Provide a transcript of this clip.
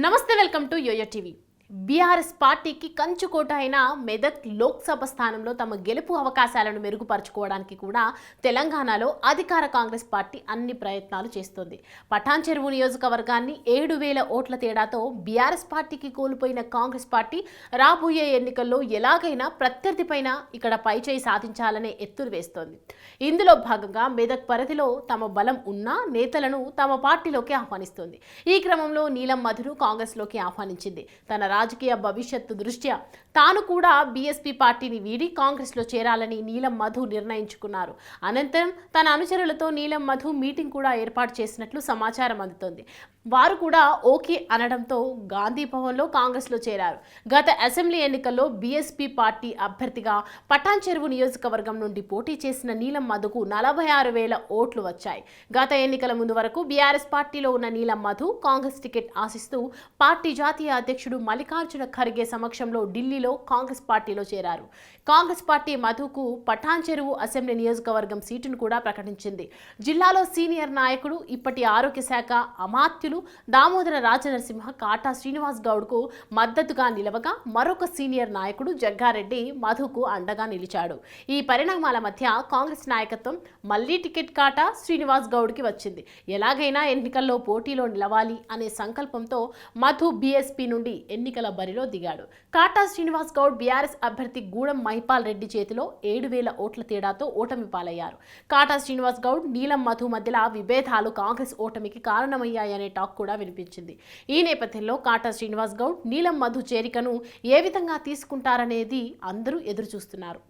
నమస్తే, welcome to Yoyo TV. BRS పార్టీకి కంచుకోట అయిన మెదక్ లోక్సభ స్థానంలో తమ గెలుపు అవకాశాలను మెరుగుపరుచుకోవడానికి కూడా తెలంగాణలో అధికార కాంగ్రెస్ పార్టీ అన్ని ప్రయత్నాలు చేస్తోంది. పటాన్ చెరువు నియోజకవర్గాన్ని 7,000 ఓట్ల తేడాతో బీఆర్ఎస్ పార్టీకి కోల్పోయిన కాంగ్రెస్ పార్టీ రాబోయే ఎన్నికల్లో ఎలాగైనా ప్రత్యర్థిపైన ఇక్కడ పైచేయి సాధించాలనే ఎత్తులు వేస్తోంది. ఇందులో భాగంగా మెదక్ పరిధిలో తమ బలం ఉన్న నేతలను తమ పార్టీలోకి ఆహ్వానిస్తోంది. ఈ క్రమంలో నీలం మధును కాంగ్రెస్లోకి ఆహ్వానించింది. తన రాజకీయ భవిష్యత్తు దృష్ట్యా తాను కూడా బీఎస్పీ పార్టీని వీడి కాంగ్రెస్లో చేరాలని నీలం మధు నిర్ణయించుకున్నారు. అనంతరం తన అనుచరులతో నీలం మధు మీటింగ్ కూడా ఏర్పాటు చేసినట్లు సమాచారం అందుతోంది. వారు కూడా ఓకే అనడంతో గాంధీ భవన్లో కాంగ్రెస్లో చేరారు. గత అసెంబ్లీ ఎన్నికల్లో బీఎస్పీ పార్టీ అభ్యర్థిగా పటాన్ చెరువు నియోజకవర్గం నుండి పోటీ చేసిన నీలం మధుకు 46,000 ఓట్లు వచ్చాయి. గత ఎన్నికల ముందు వరకు బీఆర్ఎస్ పార్టీలో ఉన్న నీలం మధు కాంగ్రెస్ టికెట్ ఆశిస్తూ పార్టీ జాతీయ అధ్యక్షుడు మల్లికార్జున ఖర్గే సమక్షంలో ఢిల్లీలో కాంగ్రెస్ పార్టీలో చేరారు. కాంగ్రెస్ పార్టీ మధుకు పటాన్ చెరువు అసెంబ్లీ నియోజకవర్గం సీటును కూడా ప్రకటించింది. జిల్లాలో సీనియర్ నాయకుడు, ఇప్పటి ఆరోగ్య శాఖ అమాత్యులు దామోదర రాజనరసింహ కాటా శ్రీనివాస్ గౌడ్కు మద్దతుగా నిలవగా, మరొక సీనియర్ నాయకుడు జగ్గారెడ్డి మధుకు అండగా నిలిచాడు. ఈ పరిణామాల మధ్య కాంగ్రెస్ నాయకత్వం మళ్లీ టికెట్ కాటా శ్రీనివాస్ గౌడ్కి వచ్చింది. ఎలాగైనా ఎన్నికల్లో పోటీలో నిలవాలి అనే సంకల్పంతో మధు బీఎస్పీ నుండి ఎన్నికల బరిలో దిగాడు. కాటా శ్రీనివాస్ గౌడ్ బీఆర్ఎస్ అభ్యర్థి గూడెం మహిపాల్ రెడ్డి చేతిలో 7,000 ఓట్ల తేడాతో ఓటమి పాలయ్యారు. కాటా శ్రీనివాస్ గౌడ్, నీలం మధు మధ్యలో విభేదాలు కాంగ్రెస్ ఓటమికి కారణమయ్యాయనే టాక్ కూడా వినిపించింది. ఈ నేపథ్యంలో కాటా శ్రీనివాస్ గౌడ్, నీలం మధు చేరికను ఏ విధంగా తీసుకుంటారనేది అందరూ ఎదురు చూస్తున్నారు.